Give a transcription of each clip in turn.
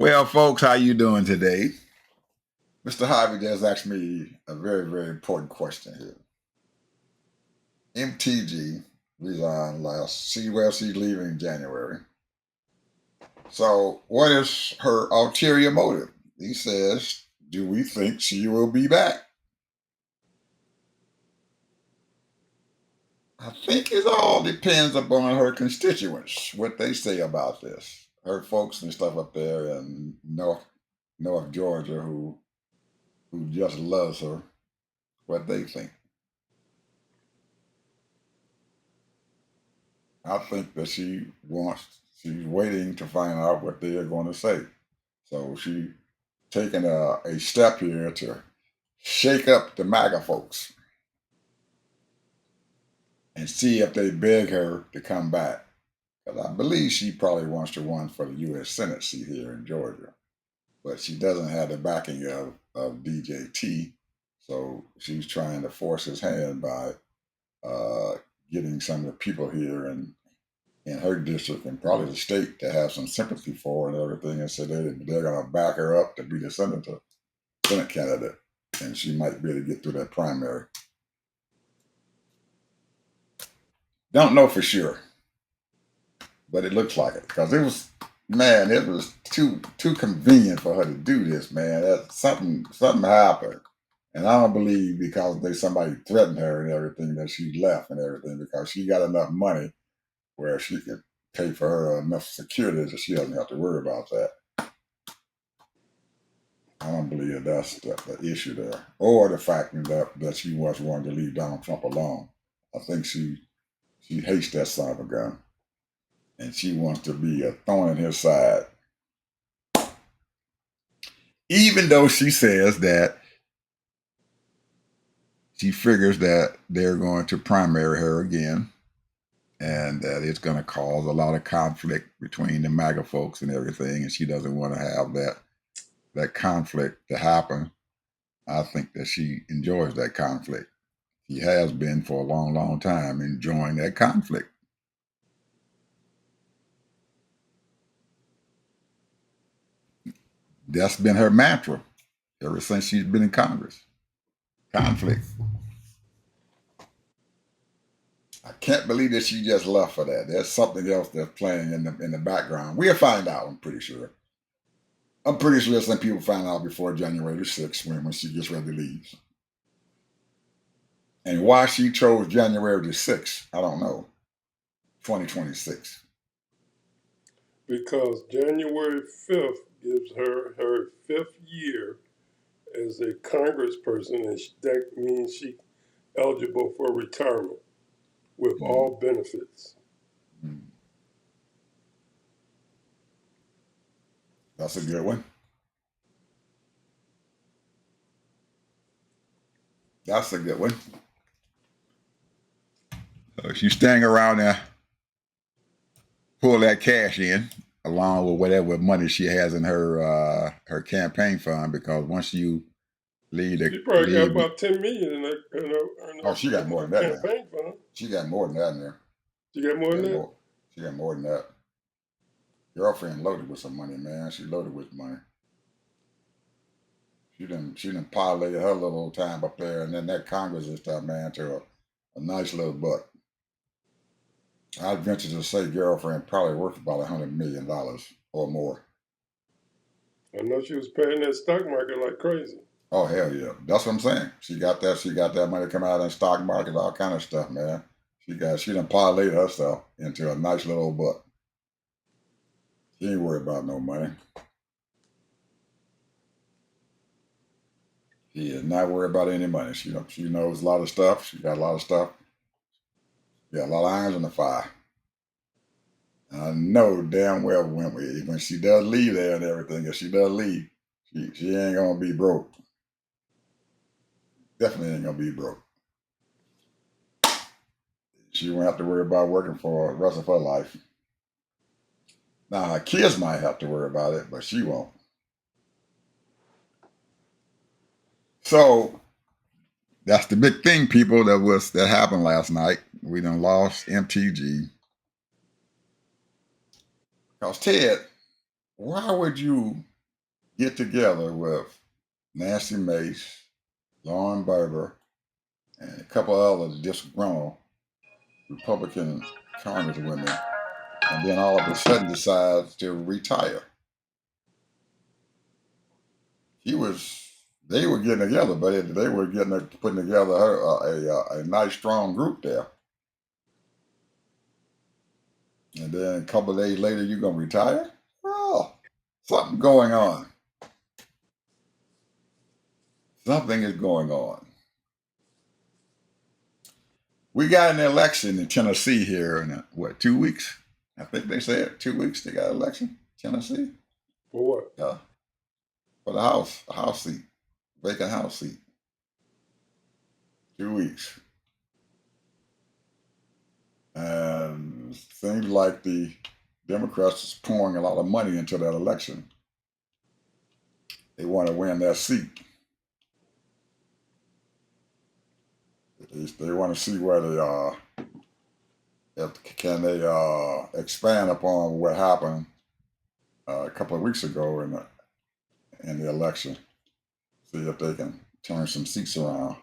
Well, folks, how you doing today? Mr. Harvey just asked me a very, very important question here. MTG resigned last. She's leaving in January. So, what is her ulterior motive? He says, "Do we think she will be back?" I think it all depends upon her constituents, what they say about this. Her folks and stuff up there in North Georgia who just loves her, what they think. I think that she's waiting to find out what they are going to say. So she taking a step here to shake up the MAGA folks and see if they beg her to come back. Because I believe she probably wants to run for the U.S. Senate seat here in Georgia. But she doesn't have the backing of DJT. So she's trying to force his hand by uh, getting some of the people here in her district and probably the state to have some sympathy for her and everything, and so they're going to back her up to be the Senate candidate, and she might be able to get through that primary. Don't know for sure, but it looks like it because it was too convenient for her to do this, man. That something happened, and I don't believe because somebody threatened her and everything that she left and everything because she got enough money where she could pay for her enough security that she doesn't have to worry about that. I don't believe that's the issue there, or the fact that she was wanting to leave Donald Trump alone. I think she hates that son of a gun, and she wants to be a thorn in his side. Even though she says that she figures that they're going to primary her again, and that it's going to cause a lot of conflict between the MAGA folks and everything, and she doesn't want to have that conflict to happen. I think that she enjoys that conflict. He has been for a long, long time enjoying that conflict. That's been her mantra ever since she's been in Congress. Conflict. I can't believe that she just left for that. There's something else that's playing in the background. We'll find out, I'm pretty sure. I'm pretty sure some people find out before January 6th when she gets ready to leave. And why she chose January the 6th, I don't know. 2026. Because January 5th gives her her 5th year as a congressperson, and that means she's eligible for retirement with all benefits. That's a good one. That's a good one. She's staying around there, pull that cash in, along with whatever money she has in her campaign fund, because once you leave She probably got about 10 million in her she got more than that now. campaign fund. She got more than that in there. She got more than that? She got more than that. Girlfriend loaded with some money, man. She loaded with money. She didn't parlay her little old time up there, and then that Congress and stuff, man, to a nice little buck. I'd venture to say girlfriend probably worth about $100 million or more. I know she was paying that stock market like crazy. Oh hell yeah, that's what I'm saying. She got that money coming out of the stock market, all kind of stuff, man. She done parlayed herself into a nice little old buck. She ain't worried about no money. She is not worried about any money. She knows a lot of stuff. She got a lot of stuff. She got a lot of irons in the fire. And I know damn well when she does leave there and everything, if she does leave, she ain't gonna be broke. Definitely ain't gonna be broke. She won't have to worry about working for the rest of her life. Now her kids might have to worry about it, but she won't. So that's the big thing, people. That happened last night. We done lost MTG. Because Ted, why would you get together with Nancy Mace, Lauren Boebert, and a couple other disgruntled Republican congresswomen, and then all of a sudden decides to retire. He was. They were getting together, but they were putting together a nice strong group there. And then a couple of days later, you're gonna retire? Oh, something going on. Something is going on. We got an election in Tennessee here in what 2 weeks? I think they said 2 weeks. They got an election, Tennessee. For what? Yeah, for the house seat, vacant house seat. 2 weeks, and seems like the Democrats is pouring a lot of money into that election. They want to win that seat. They want to see where they are. Can they expand upon what happened a couple of weeks ago in the election? See if they can turn some seats around.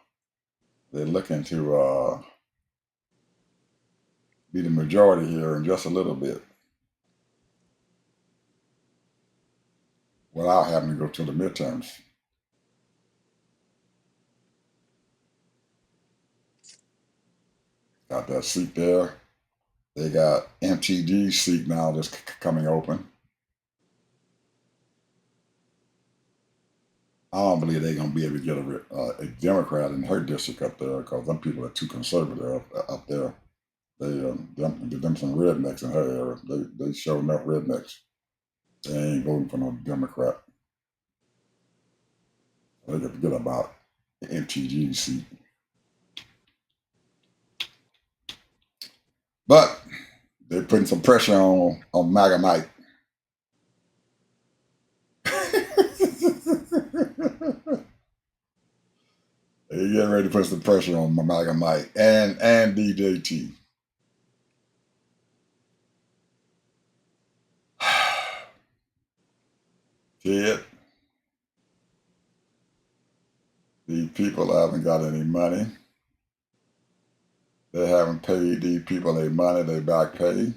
They're looking to be the majority here in just a little bit, without having to go to the midterms. Got that seat there. They got MTG seat now that's coming open. I don't believe they're going to be able to get a Democrat in her district up there because them people are too conservative up there. Them some rednecks in her area. They show enough rednecks. They ain't voting for no Democrat. They can forget about the MTG seat. But they're putting some pressure on MAGA Mike. They're getting ready to put some pressure on MAGA Mike and DJT. Ted, these people haven't got any money. They haven't paid these people their money, they back pay.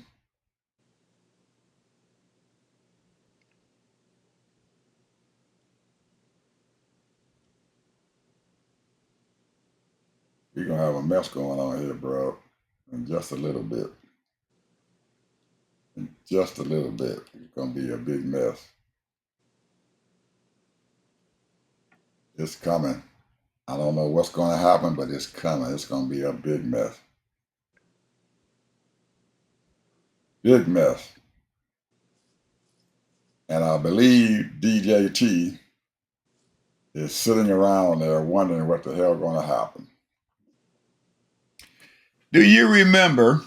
We're going to have a mess going on here, bro, in just a little bit. In just a little bit. It's going to be a big mess. It's coming. I don't know what's going to happen, but it's coming. It's going to be a big mess. Big mess. And I believe DJT is sitting around there wondering what the hell going to happen. Do you remember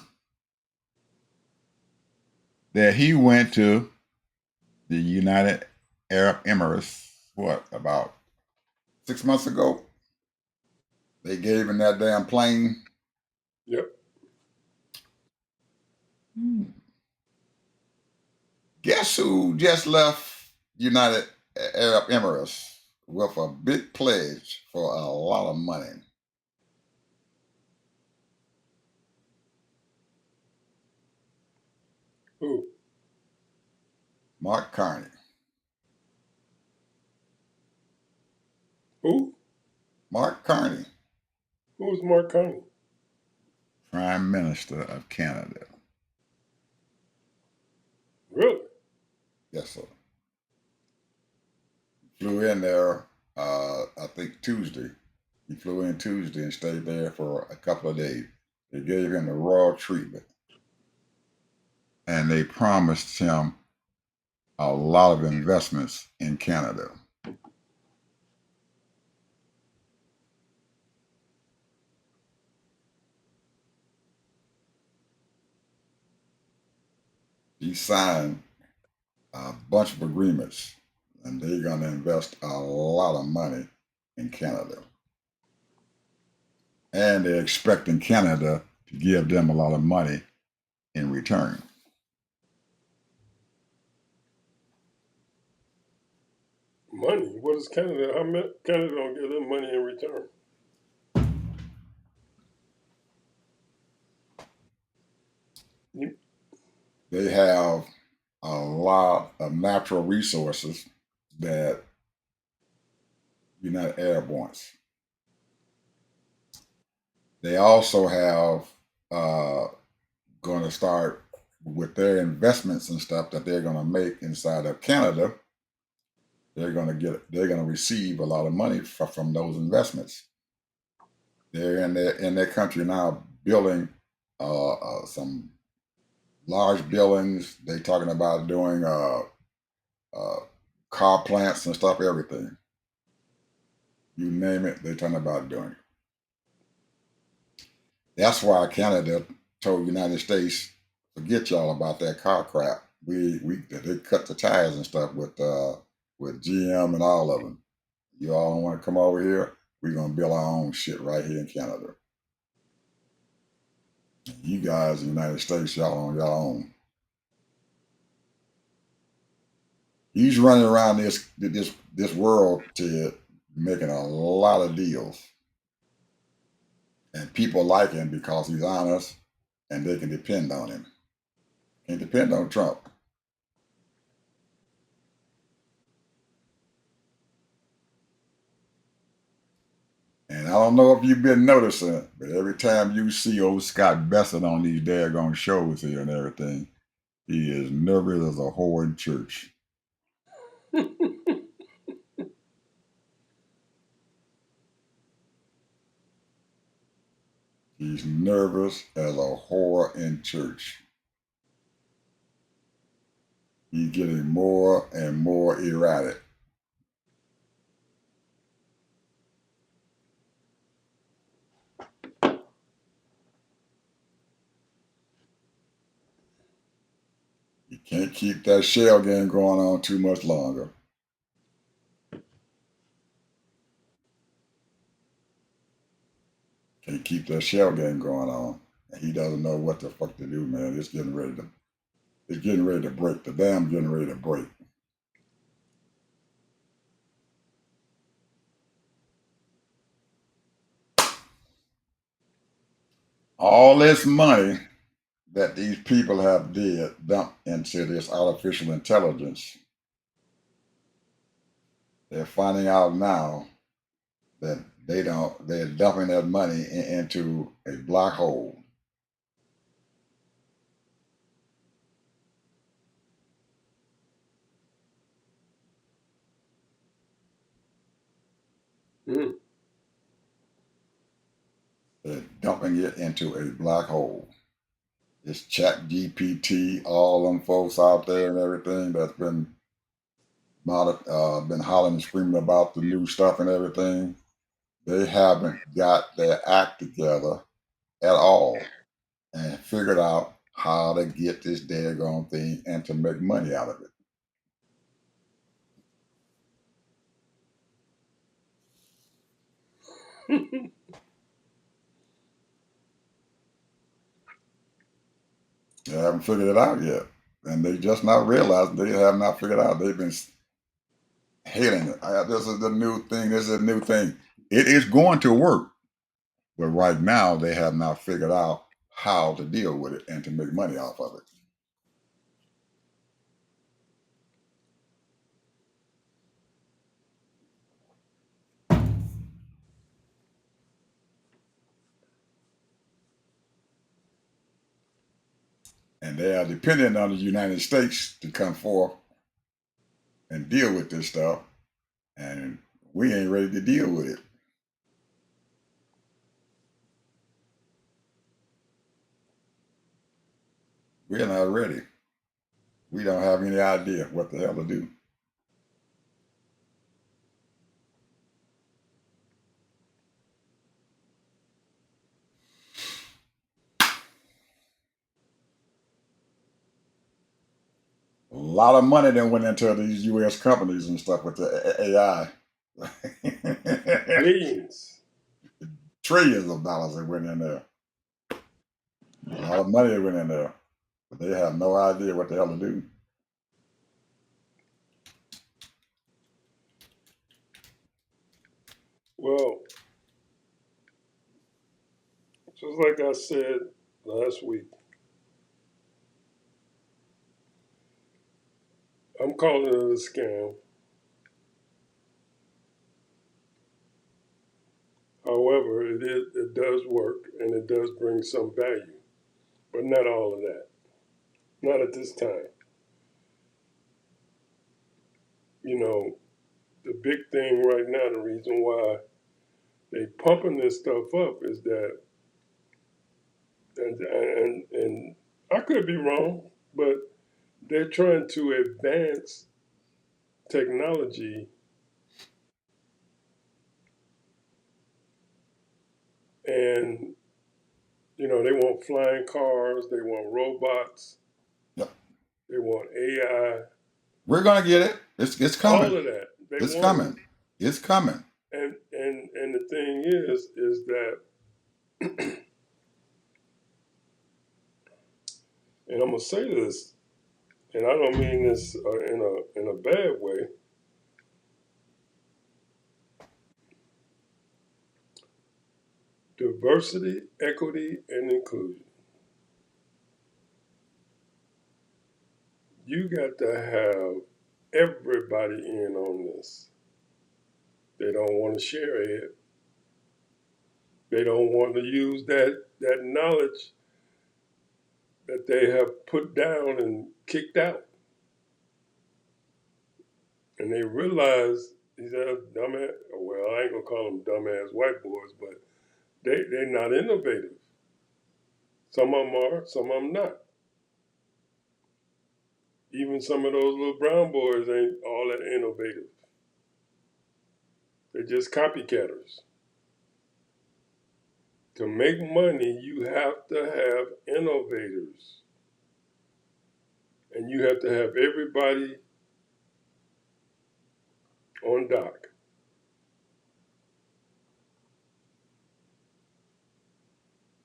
that he went to the United Arab Emirates, about 6 months ago? They gave him that damn plane. Yep. Guess who just left United Arab Emirates with a big pledge for a lot of money? Who? Mark Carney. Who? Mark Carney, Who's Mark Carney? Prime Minister of Canada. Really? Yes, sir. Flew in there, I think Tuesday. He flew in Tuesday and stayed there for a couple of days. They gave him the royal treatment. And they promised him a lot of investments in Canada. He signed a bunch of agreements, and they're going to invest a lot of money in Canada. And they're expecting Canada to give them a lot of money in return. Money? What is Canada? How much Canada don't give them money in return? You- They have a lot of natural resources that United Arab wants. They also have going to start with their investments and stuff that they're going to make inside of Canada. They're going to receive a lot of money from those investments. They're in their country now building some large buildings. They're talking about doing uh, car plants and stuff, everything. You name it, they're talking about doing it. That's why Canada told United States, forget y'all about that car crap. They cut the tires and stuff with GM and all of them. You all don't want to come over here. We're gonna build our own shit right here in Canada. You guys in the United States, y'all on your own. He's running around this world to making a lot of deals, and people like him because he's honest, and they can depend on him. Can't depend on Trump. And I don't know if you've been noticing it, but every time you see old Scott Bessent on these daggone shows here and everything, he is nervous as a whore in church. He's nervous as a whore in church. He's getting more and more erratic. You can't keep that shell game going on too much longer. Can't keep that shell game going on. And he doesn't know what the fuck to do, man. It's getting ready to break. The dam getting ready to break. All this money that these people have dumped into this artificial intelligence, they're finding out now that they're dumping that money into a black hole. Mm. They're dumping it into a black hole. It's Chat GPT, all them folks out there and everything that's been hollering and screaming about the new stuff and everything. They haven't got their act together at all and figured out how to get this daggone thing and to make money out of it. They haven't figured it out yet. And they just not realizing they have not figured out. They've been hating it. This is the new thing. This is a new thing. It is going to work. But right now, they have not figured out how to deal with it and to make money off of it. And they are dependent on the United States to come forth and deal with this stuff. And we ain't ready to deal with it. We're not ready. We don't have any idea what the hell to do. A lot of money then went into these U.S. companies and stuff with the AI. Billions. Trillions of dollars that went in there. A lot of money that went in there. But they have no idea what the hell to do. Well, just like I said last week, I'm calling it a scam. However, it does work and it does bring some value, but not all of that. Not at this time. You know, the big thing right now, the reason why they pumping this stuff up is that, and I could be wrong, but they're trying to advance technology, and they want flying cars, they want robots, Yep. they want AI, We're gonna get it. It's all coming. of that. They It's want it, coming. It's coming. and the thing is that, and I'm gonna say this, and I don't mean this in a bad way. Diversity, equity, and inclusion. You got to have everybody in on this. They don't want to share it. They don't want to use that knowledge that they have put down and kicked out. And they realize these are dumbass. Well, I ain't gonna call them dumbass white boys, but they're not innovative. Some of them are, some of them not. Even some of those little brown boys ain't all that innovative. They're just copycatters. To make money, you have to have innovators. And you have to have everybody on dock.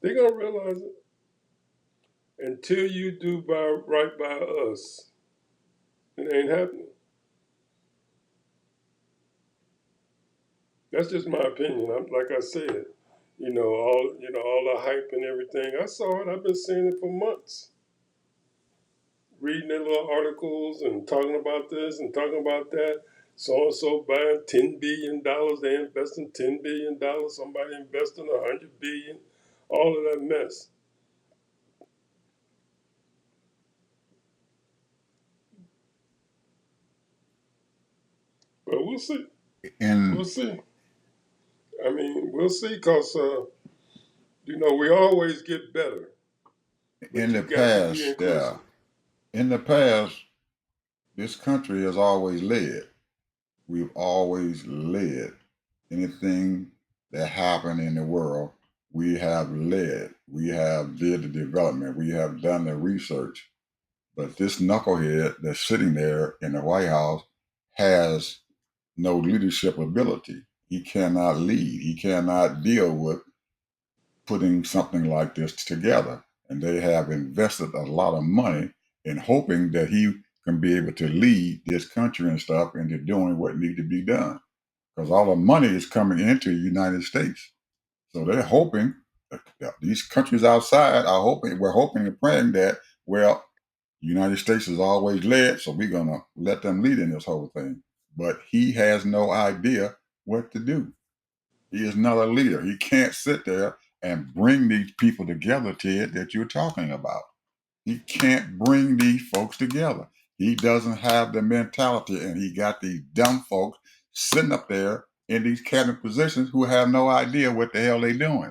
They're going to realize it. Until you do right by us, it ain't happening. That's just my opinion. Like I said, all the hype and everything. I saw it. I've been seeing it for months. Reading their little articles and talking about this and talking about that. So and so buying $10 billion. They investing $10 billion. Somebody investing $100 billion. All of that mess. But we'll see. We'll In see. I mean, we'll see, because we always get better, but in you the got to be past, yeah. inclusive. In the past, this country has always led. We've always led. Anything that happened in the world, we have led. We have did the development. We have done the research. But this knucklehead that's sitting there in the White House has no leadership ability. He cannot lead. He cannot deal with putting something like this together. And they have invested a lot of money in hoping that he can be able to lead this country and stuff into doing what needs to be done. Because all the money is coming into the United States. So they're hoping that these countries outside are hoping, we're hoping and praying that, well, the United States is always led, so we're going to let them lead in this whole thing. But he has no idea what to do. He is not a leader. He can't sit there and bring these people together, Ted, that you're talking about. He can't bring these folks together. He doesn't have the mentality, and he got these dumb folks sitting up there in these cabinet positions who have no idea what the hell they're doing.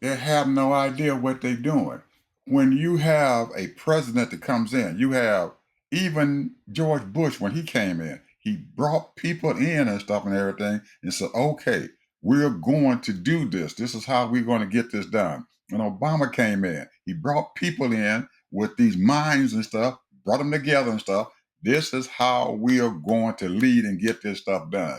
They have no idea what they're doing. When you have a president that comes in, you have even George Bush when he came in, he brought people in and stuff and everything and said, okay, we're going to do this. This is how we're going to get this done. When Obama came in, he brought people in with these minds and stuff, brought them together and stuff. This is how we are going to lead and get this stuff done.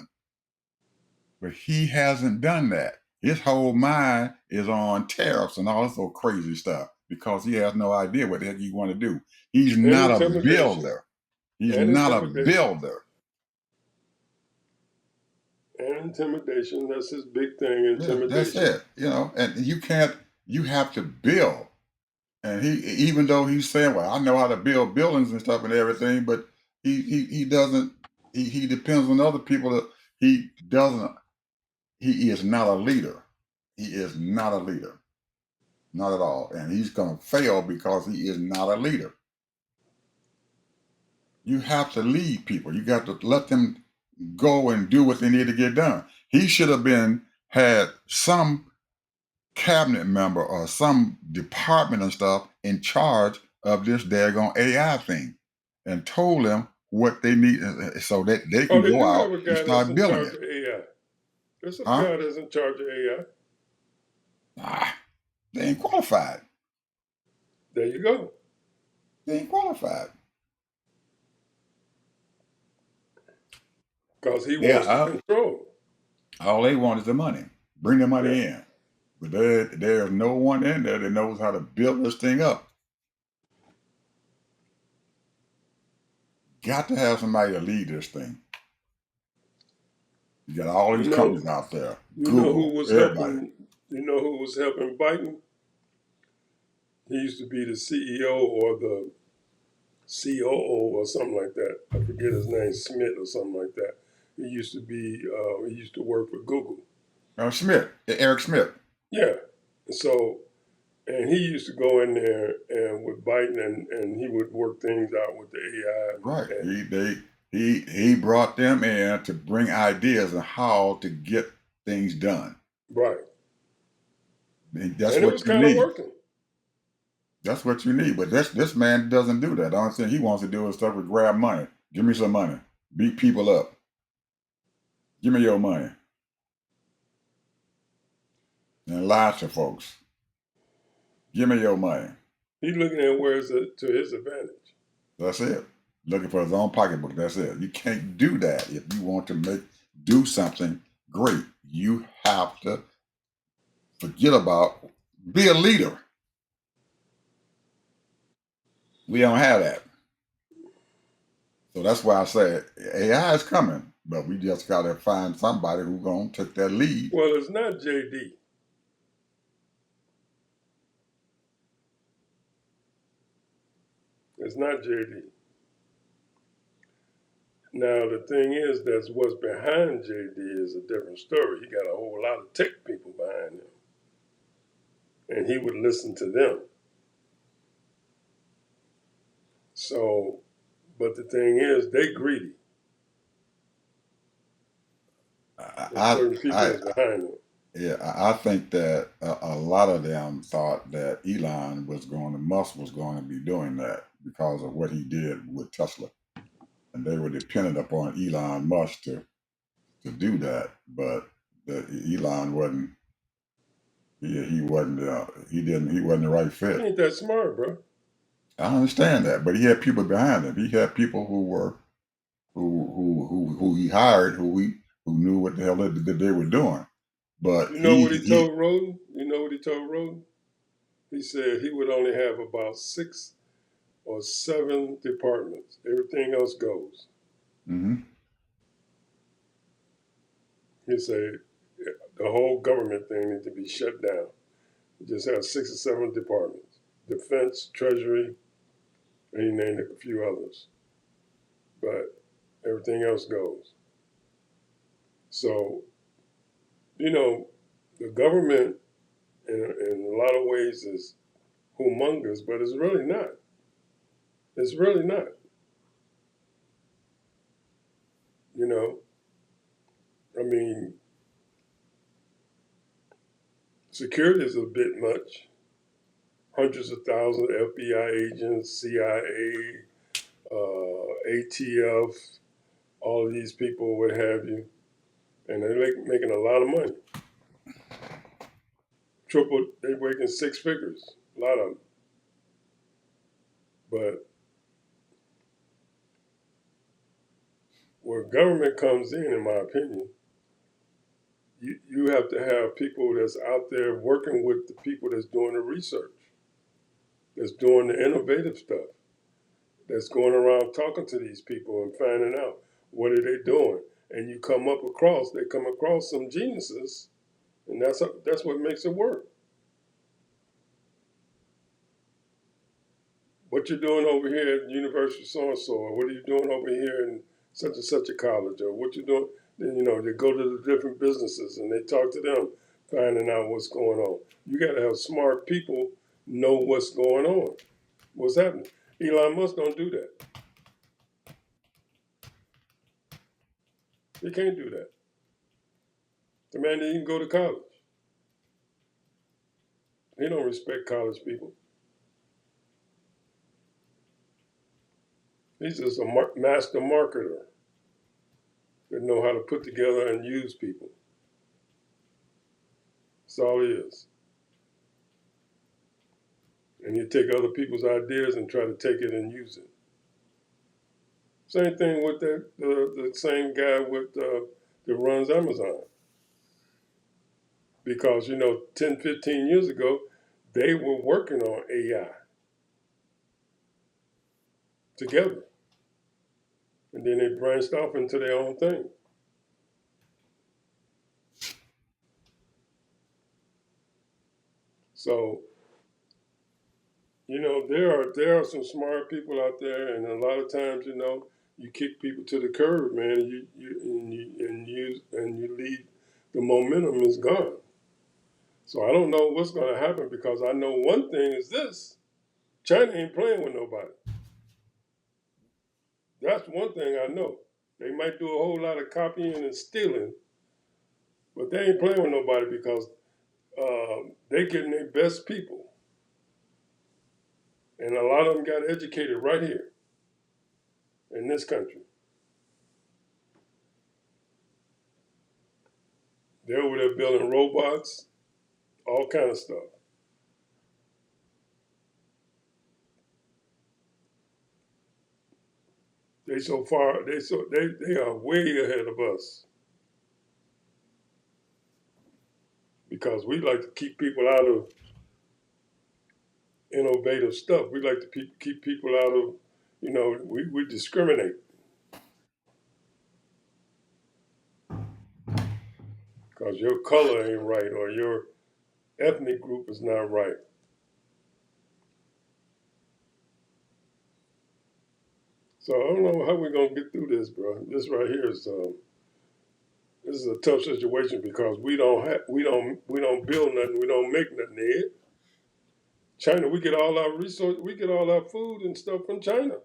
But he hasn't done that. His whole mind is on tariffs and all this old crazy stuff because he has no idea what the heck you want to do. He's And not a intimidation. builder. He's And not a intimidation. builder. And intimidation. That's his big thing, Yeah, that's intimidation. it. And you can't. You have to build. And even though he's saying, "Well, I know how to build buildings and stuff and everything," but he doesn't. He depends on other people. He doesn't. He is not a leader. He is not a leader, not at all. And he's going to fail because he is not a leader. You have to lead people. You got to let them go and do what they need to get done. He should have had some cabinet member or some department and stuff in charge of this daggone AI thing and told them what they need so that they Oh, can they go do have out a and guy that's start in building charge it. of AI. There's a Huh? guy that's in charge of AI. Ah, they ain't qualified. There you go. They ain't qualified. Because he Yeah, wants to control. all they want is the money. Bring the Yeah. money in. But there's no one in there that knows how to build this thing up. Got to have somebody to lead this thing. You got all You these know, companies out there, you know who Google, was everybody. helping. You know who was helping Biden? He used to be the CEO or the COO or something like that. I forget his name, Smith or something like that. He used to be. He used to work for Google. Eric Smith. Yeah. So, and he used to go in there and with Biden, and he would work things out with the AI. Right. And He brought them in to bring ideas on how to get things done. right. And that's And it what was you kind of need. working. That's what you need. But this man doesn't do that. The only thing he wants to do is stuff with grab money. Give me some money. Beat people up. Give me your money. And lie to folks. Give me your money. He's looking at where it's to his advantage. That's it. Looking for his own pocketbook. That's it. You can't do that if you want to do something great. You have to forget about be a leader. We don't have that. So that's why I say AI is coming, but we just got to find somebody who's going to take that lead. Well, it's not JD. It's not JD. Now the thing is, that's what's behind JD is a different story. He got a whole lot of tech people behind him, and he would listen to them. So, but the thing is, they greedy. There's I, certain people I, that's behind them. yeah, I think that a lot of them thought that Musk was going to be doing that because of what he did with Tesla, and they were dependent upon Elon Musk to do that. But Elon wasn't. He wasn't. He wasn't the right He fit. ain't that smart, bro. I understand that, but he had people behind him. He had people who were who he hired who knew what the hell that they were doing. But You know what he told Roden? You know what he told Roden? He said he would only have about 6 or 7 departments. Everything else goes. mm-hmm. He said the whole government thing needs to be shut down. Just have 6 or 7 departments: defense, treasury, and he named a few others. But everything else goes. So, you know, the government in a lot of ways is humongous, but it's really not. It's really not. You know, I mean, security is a bit much. Hundreds of thousands of FBI agents, CIA, ATF, all of these people, what have you, and they're making a lot of money. They're making 6 figures, a lot of them. But where government comes in my opinion, you have to have people that's out there working with the people that's doing the research, that's doing the innovative stuff, that's going around talking to these people and finding out what are they doing. and they come across some geniuses, and that's what makes it work. What you're doing over here at University so and so, or what are you doing over here in such and such a college, or what you're doing? Then they go to the different businesses and they talk to them, finding out what's going on. You got to have smart people know what's going on, what's happening. Elon Musk don't do that. He can't do that. The man didn't even go to college. He don't respect college people. He's just a master marketer that know how to put together and use people. That's all he is. And you take other people's ideas and try to take it and use it. Same thing with the same guy that runs Amazon. Because 10, 15 years ago, they were working on AI together, and then they branched off into their own thing. So there are some smart people out there, and a lot of times you kick people to the curb, man, and you leave, the momentum is gone. So I don't know what's going to happen, because I know one thing is this: China ain't playing with nobody. That's one thing I know. They might do a whole lot of copying and stealing, but they ain't playing with nobody, because they getting their best people, and a lot of them got educated right here in this country. They're over there building robots, all kind of stuff. They are way ahead of us, because we like to keep people out of innovative stuff. We like to keep people out of, we discriminate, because your color ain't right, or your ethnic group is not right. So I don't know how we're gonna get through this, bro. This right here is this is a tough situation, because we don't build nothing, we don't make nothing here. China, we get all our resources, we get all our food and stuff from China.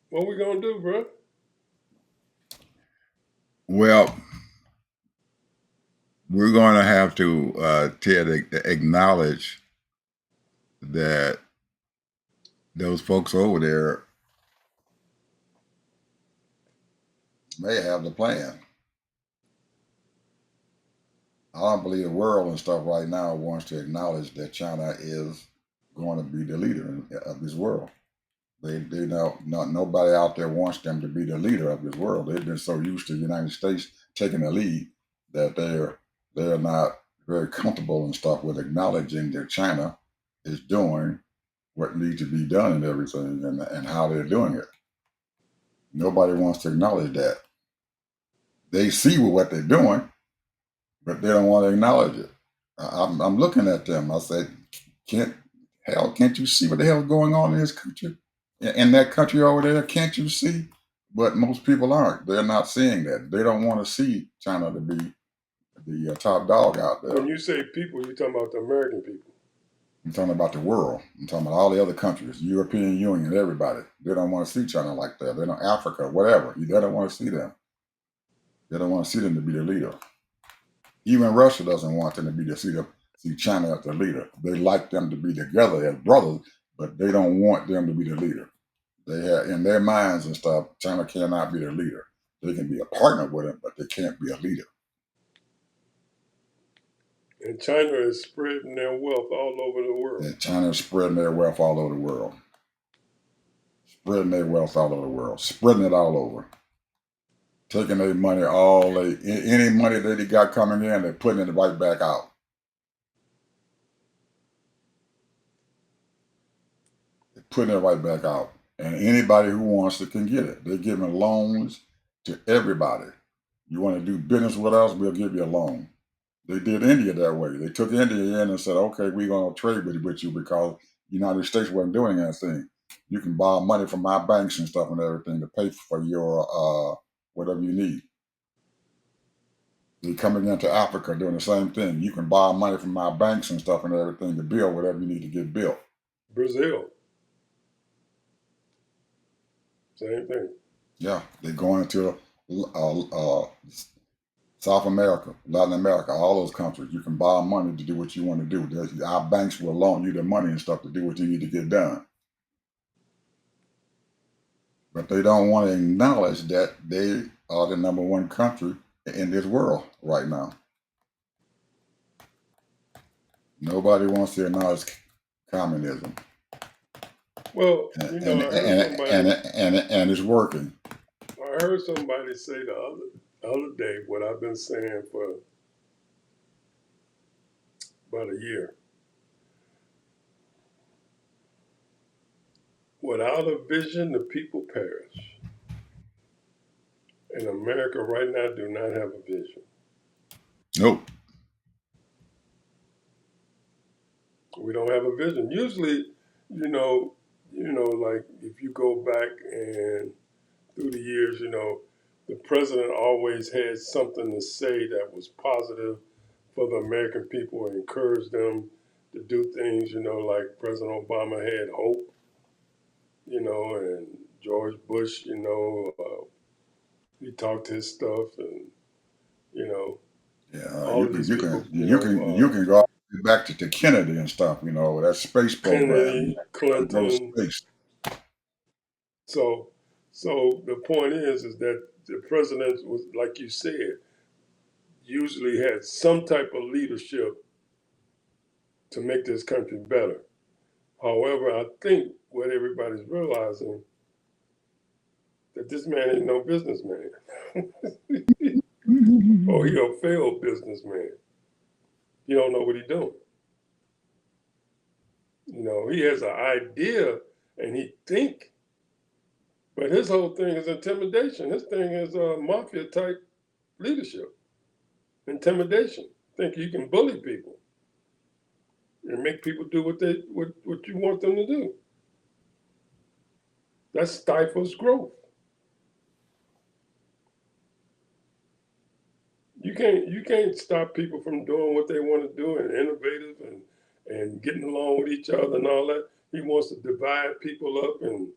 What we gonna do, bro? Well, we're going to have to acknowledge that those folks over there may have the plan. I don't believe the world and stuff right now wants to acknowledge that China is going to be the leader of this world. They know nobody out there wants them to be the leader of this world. They've been so used to the United States taking the lead that they're not very comfortable and stuff with acknowledging that China is doing what needs to be done and everything, and how they're doing it. Nobody wants to acknowledge that. They see what they're doing, but they don't want to acknowledge it. I'm looking at them. I say, can't you see what the hell is going on in this country? In that country over there, can't you see? But most people aren't. They're not seeing that. They don't want to see China to be the top dog out there. When you say people, you're talking about the American people. I'm talking about the world. I'm talking about all the other countries, European Union, everybody. They don't want to see China like that. They don't, Africa, whatever. They don't want to see them. They don't want to see them to be the leader. Even Russia doesn't want them to be see China as the leader. They like them to be together as brothers, but they don't want them to be the leader. They have in their minds and stuff, China cannot be the leader. They can be a partner with them, but they can't be a leader. And China is spreading their wealth all over the world. And China is spreading their wealth all over the world. Spreading their wealth all over the world. Spreading it all over. Taking their money, any money that they got coming in, they're putting it right back out. putting it right back out. And anybody who wants it can get it. They're giving loans to everybody. You want to do business with us, we'll give you a loan. They did India that way. They took India in and said, okay, we're going to trade with you because the United States wasn't doing anything. You can borrow money from our banks and stuff and everything to pay for your whatever you need. They're coming into Africa doing the same thing. You can borrow money from our banks and stuff and everything to build whatever you need to get built. Brazil, same thing. Yeah, they're going into South America, Latin America, all those countries. You can borrow money to do what you want to do. Our banks will loan you the money and stuff to do what you need to get done. But they don't want to acknowledge that they are the number one country in this world right now. Nobody wants to acknowledge communism. Well, And, you know, I heard somebody. and it's working. I heard somebody say the other day what I've been saying for about a year. Without a vision, the people perish. And America right now do not have a vision. Nope. We don't have a vision. Usually, you know, like if you go back and through the years, the president always had something to say that was positive for the American people and encouraged them to do things, like President Obama had hope, and George Bush, he talked his stuff and, Yeah, all you of can these you people, can you can go back to Kennedy and stuff. That space program. Kennedy, Go to Clinton. space. So the point is that the president was, like you said, usually had some type of leadership to make this country better. However, I think what everybody's realizing that this man ain't no businessman. Or he a failed businessman. He don't know what he's doing. He has an idea and he think, but his whole thing is intimidation. His thing is mafia type leadership, intimidation. Think you can bully people and make people do what you want them to do. That stifles growth. You can't stop people from doing what they want to do and innovative and getting along with each other and all that. He wants to divide people up and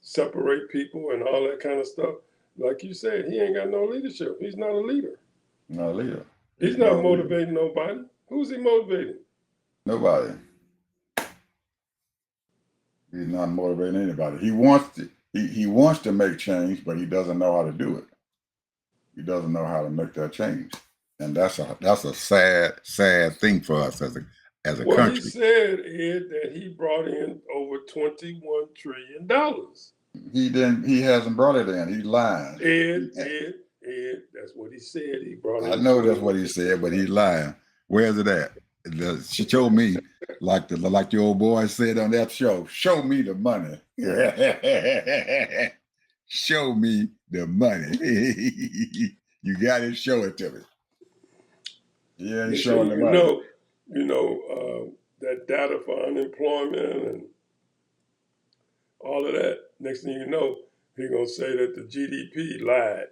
separate people and all that kind of stuff. Like you said, he ain't got no leadership. He's not a leader. Not a leader. He's not motivating nobody. Who's he motivating? Nobody. He's not motivating anybody. He wants to make change, but he doesn't know how to do it. He doesn't know how to make that change, and that's a sad thing for us as a country. Well, he said, Ed, that he brought in over $21 trillion. He hasn't brought it in. He's lying. Ed, that's what he said. He brought in. I know that's what he said, but he's lying. Where's it at? She showed me, like the old boy said on that show. Show me the money. Show me the money. You got to show it to me. He ain't showing the money. That data for unemployment and all of that. Next thing you know, he's gonna say that the GDP lied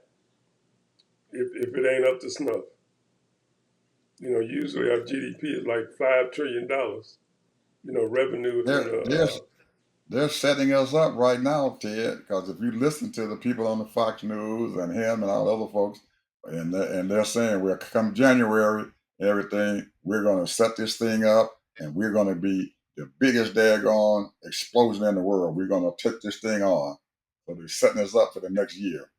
if it ain't up to snuff. Usually our GDP is like $5 trillion. Revenue. They're setting us up right now, Ted, because if you listen to the people on the Fox News and him and all the other folks, and they're saying, well, come January, everything, we're going to set this thing up and we're going to be the biggest daggone explosion in the world. We're going to take this thing on. So they're setting us up for the next year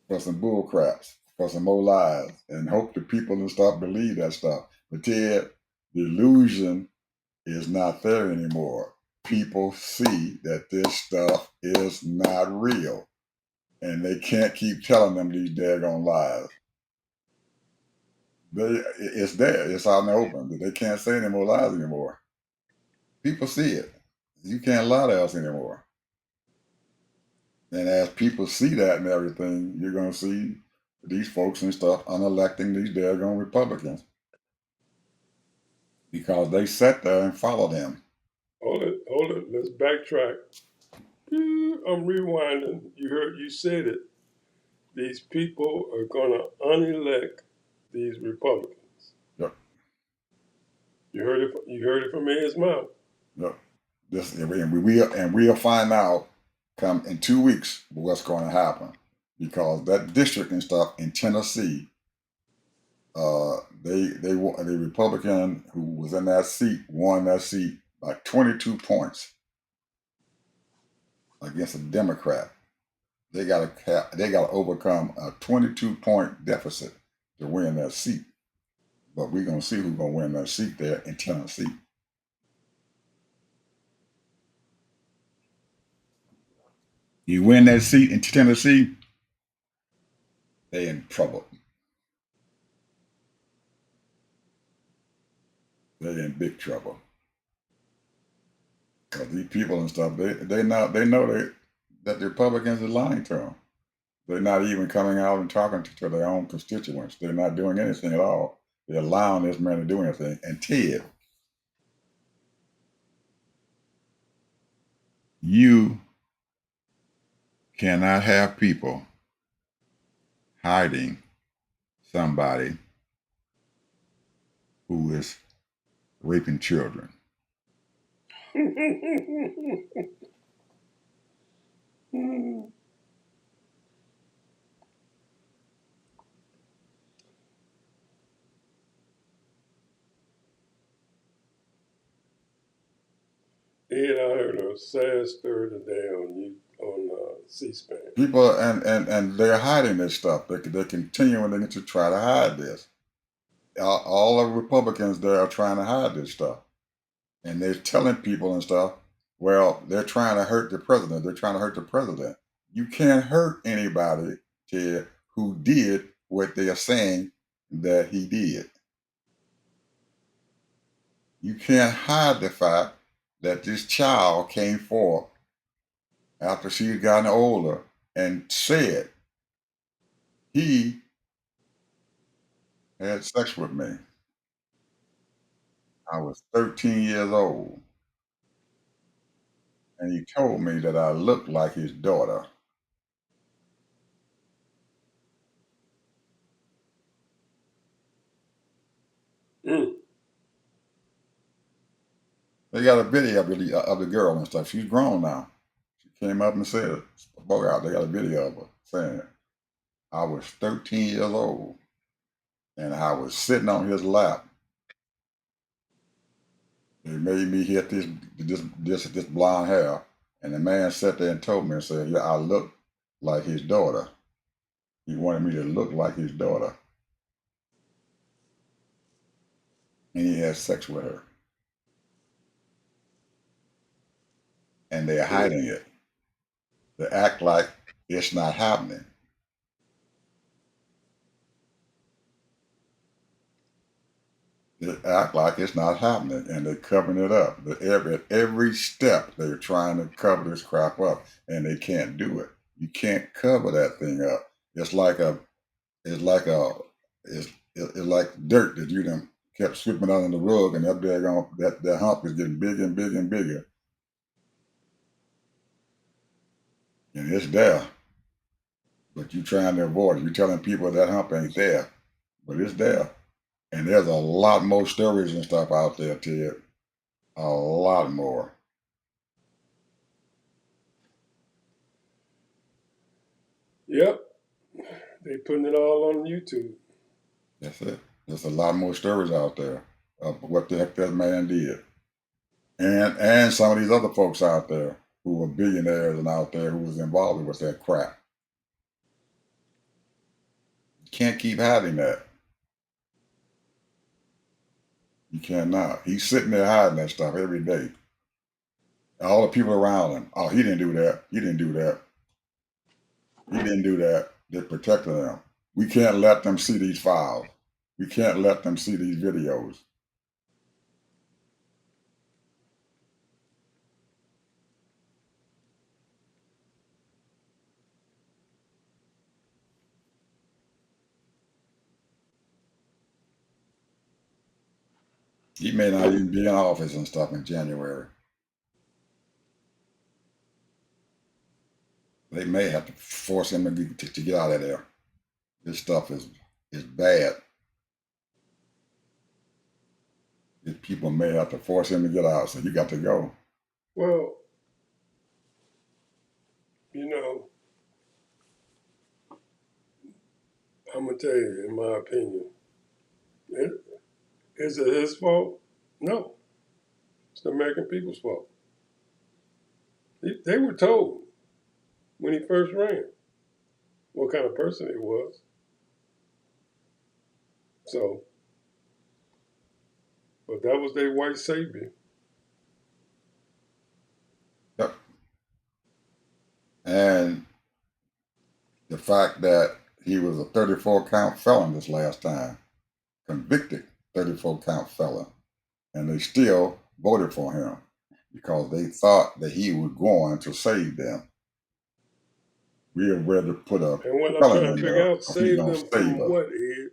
for some bull craps, for some more lies, and hope the people will start believe that stuff. But Ted, the illusion is not there anymore. People see that this stuff is not real, and they can't keep telling them these daggone lies. It's there. It's out in the open. They can't say any more lies anymore. People see it. You can't lie to us anymore. And as people see that and everything, you're going to see these folks and stuff unelecting these daggone Republicans because they sat there and followed them. Hold it. Let's backtrack. I'm rewinding. You said it. These people are gonna unelect these Republicans. Yep. You heard it. You heard it from his mouth. Yep. And we'll find out come in 2 weeks what's going to happen because that district and stuff in Tennessee, the Republican who was in that seat won that seat by 22 points against a Democrat. They got to overcome a 22-point deficit to win that seat. But we're gonna see who's gonna win that seat there in Tennessee. You win that seat in Tennessee, they in trouble. They're in big trouble. Because these people and stuff, they know that the Republicans are lying to them. They're not even coming out and talking to their own constituents. They're not doing anything at all. They're allowing this man to do anything. And Ted, you cannot have people hiding somebody who is raping children. Ed, I heard a sad story today on C-SPAN. People and they're hiding this stuff. They're continuing to try to hide this. All the Republicans there are trying to hide this stuff, and they're telling people and stuff. Well, they're trying to hurt the president. They're trying to hurt the president. You can't hurt anybody, Ted, who did what they are saying that he did. You can't hide the fact that this child came forth after she had gotten older and said he had sex with me. I was 13 years old, and he told me that I looked like his daughter. Mm. They got a video of the girl and stuff. She's grown now. She came up and said it. Spoke out. They got a video of her saying it. I was 13 years old, and I was sitting on his lap. They made me hit this blonde hair, and the man sat there and told me and said, "Yeah, I look like his daughter." He wanted me to look like his daughter, and he had sex with her, and they're hiding it. They act like it's not happening. They act like it's not happening, and they're covering it up. At every step, they're trying to cover this crap up, and they can't do it. You can't cover that thing up. It's like it's like a, it's like dirt that you done kept sweeping under the rug, and that hump is getting bigger and bigger and bigger, and it's there. But you trying to avoid it. You're telling people that hump ain't there, but it's there. And there's a lot more stories and stuff out there, Ted. A lot more. Yep, they putting it all on YouTube. That's it. There's a lot more stories out there of what the heck that man did. And some of these other folks out there who were billionaires and out there who was involved with that crap. You can't keep hiding that. You cannot. He's sitting there hiding that stuff every day. All the people around him, oh, he didn't do that. He didn't do that. He didn't do that. They're protecting them. We can't let them see these files. We can't let them see these videos. He may not even be in office and stuff in January. They may have to force him to get out of there. This stuff is bad. People may have to force him to get out, so you got to go. Well, you know, I'm gonna tell you, in my opinion, is it his fault? No, it's the American people's fault. They were told when he first ran what kind of person he was. So, but that was their white savior. Yep. And the fact that he was a 34 count felon this last time, convicted 34 count felon, and they still voted for him because they thought that he was going to save them. We are ready to put a And what I'm felon trying to in figure there out, because he's save going to them save from us. what, Ed?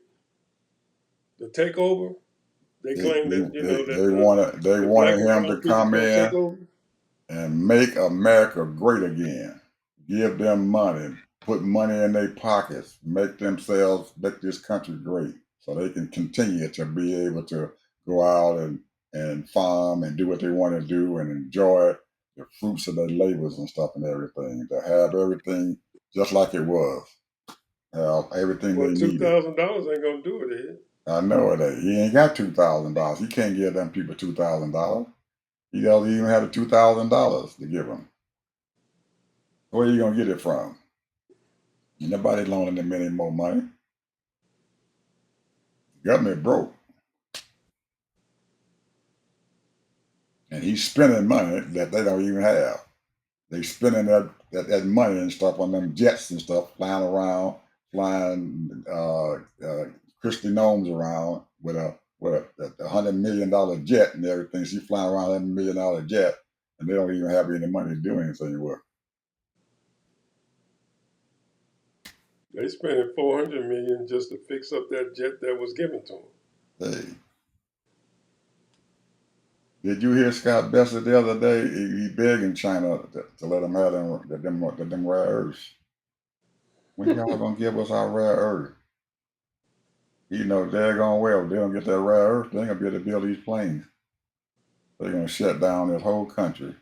The takeover? They claim that, you know, that They the black wanted and him to brown people come gonna take in over. and make America great again. Give them money, put money in their pockets, make this country great, so they can continue to be able to go out and farm and do what they want to do and enjoy the fruits of their labors and stuff and everything. To have everything just like it was, have everything Well, they two needed. $2,000 ain't gonna do it, Ed. I know it ain't. He ain't got $2,000. He can't give them people $2,000. He doesn't even have the $2,000 to give them. Where are you gonna get it from? Ain't nobody loaning them any more money. Government broke, and he's spending money that they don't even have. They spending that money and stuff on them jets and stuff, flying around, flying Christy Gnomes around with a $100 million jet and everything. She's flying around $100 million jet, and they don't even have any money to do anything with. They spending $400 million just to fix up that jet that was given to them. Hey, did you hear Scott Bessent the other day? He begging China to let them have them rare earths. When y'all gonna give us our rare earth? You know daggone well if they don't get that rare earth, they ain't gonna be able to build these planes. They're gonna shut down this whole country.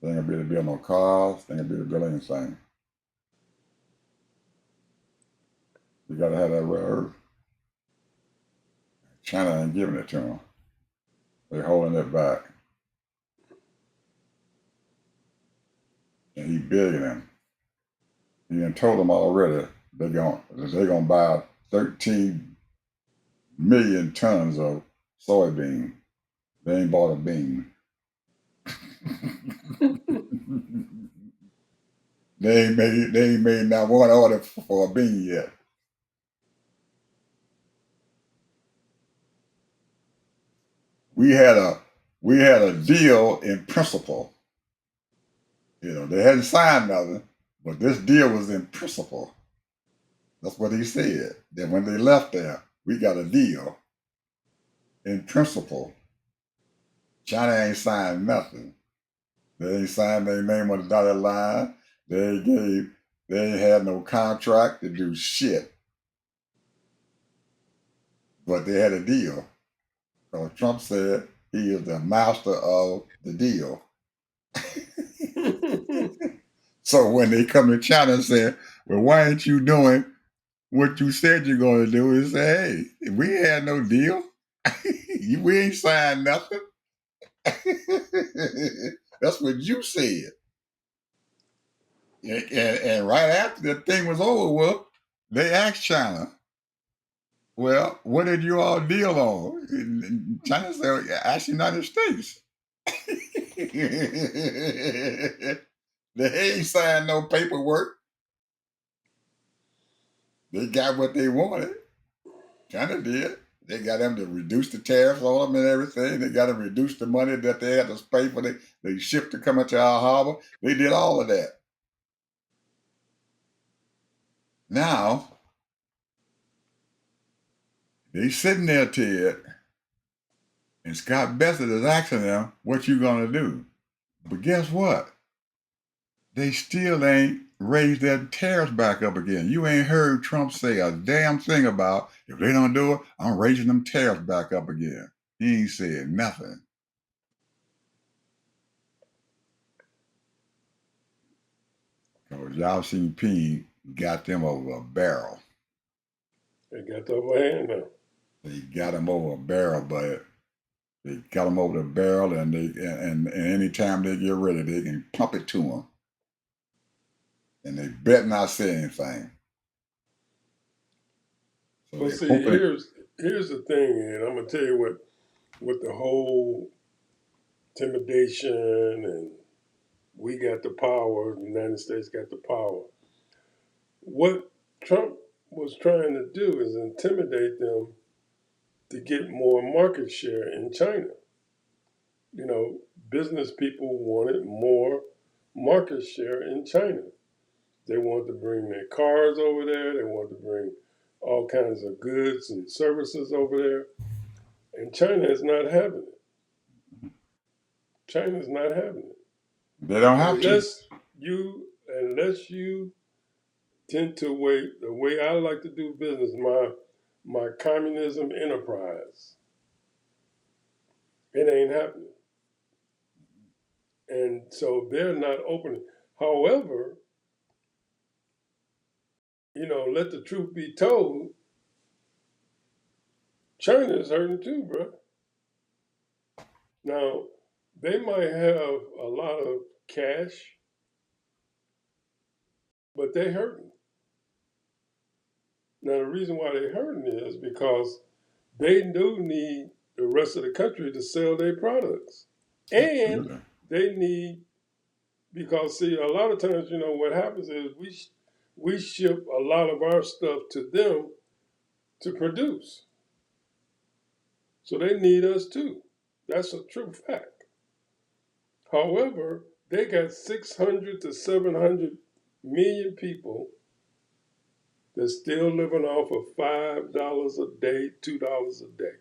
They ain't gonna be able to build no cars. They ain't gonna be able to build anything. You gotta have that rare earth. China ain't giving it to them. They're holding it back, and he begging them. He done told them already they're gonna buy 13 million tons of soybean. They ain't bought a bean. They ain't made not one order for a bean yet. We had a deal in principle. You know, they hadn't signed nothing, but this deal was in principle. That's what he said. Then when they left there, we got a deal in principle. China ain't signed nothing. They ain't signed their name on the dotted line. They ain't had no contract to do shit. But they had a deal. So Trump said he is the master of the deal. So when they come to China and say, well, why ain't you doing what you said you're going to do? He say, hey, we had no deal. We ain't signed nothing. That's what you said. And right after the thing was over with, they asked China, well, what did you all deal on? And China said, ask the United States. They ain't signed no paperwork. They got what they wanted. China did. They got them to reduce the tariffs on them and everything. They got to reduce the money that they had to pay for the ship to come into our harbor. They did all of that. Now, they sitting there, Ted, And Scott Bessent is asking them, what you gonna do? But guess what? They still ain't raised their tariffs back up again. You ain't heard Trump say a damn thing about, if they don't do it, I'm raising them tariffs back up again. He ain't said nothing. Because Yao Xing got them over a barrel. They got the upper hand now. They got them over a barrel, but they got them over the barrel, and anytime they get ready, they can pump it to them. And they better not say anything. So Well, see, here's the thing, and I'm gonna tell you what the whole intimidation and we got the power, the United States got the power. What Trump was trying to do is intimidate them to get more market share in China. You know, business people wanted more market share in China. They wanted to bring their cars over there. They wanted to bring all kinds of goods and services over there. And China is not having it. China's not having it. They don't have unless you tend to wait the way I like to do business, my communism enterprise. It ain't happening. And so they're not opening. However, let the truth be told, China is hurting too, bro. Now, they might have a lot of cash, but they hurting. Now, the reason why they hurting is because they do need the rest of the country to sell their products. And they need, because see, a lot of times, what happens is we ship a lot of our stuff to them to produce. So they need us too. That's a true fact. However, they got 600 to 700 million people that's still living off of $5 a day, $2 a day.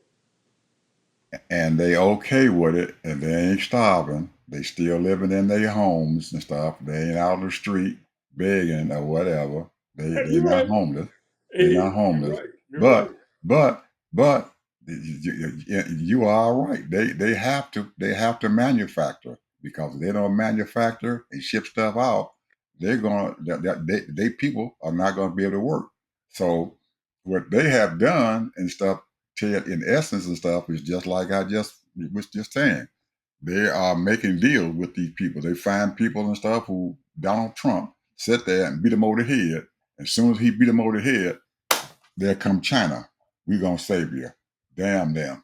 And they okay with it, and they ain't starving. They still living in their homes and stuff. They ain't out on the street begging or whatever. They're not right. homeless. Hey, they're not homeless. You're But you are all right. They have to manufacture, because if they don't manufacture and ship stuff out, they're gonna they people are not gonna be able to work. So what they have done and stuff, Ted, in essence and stuff, is just like I was just saying. They are making deals with these people. They find people and stuff who Donald Trump sit there and beat them over the head. As soon as he beat them over the head, there come China. We gonna save you. Damn them.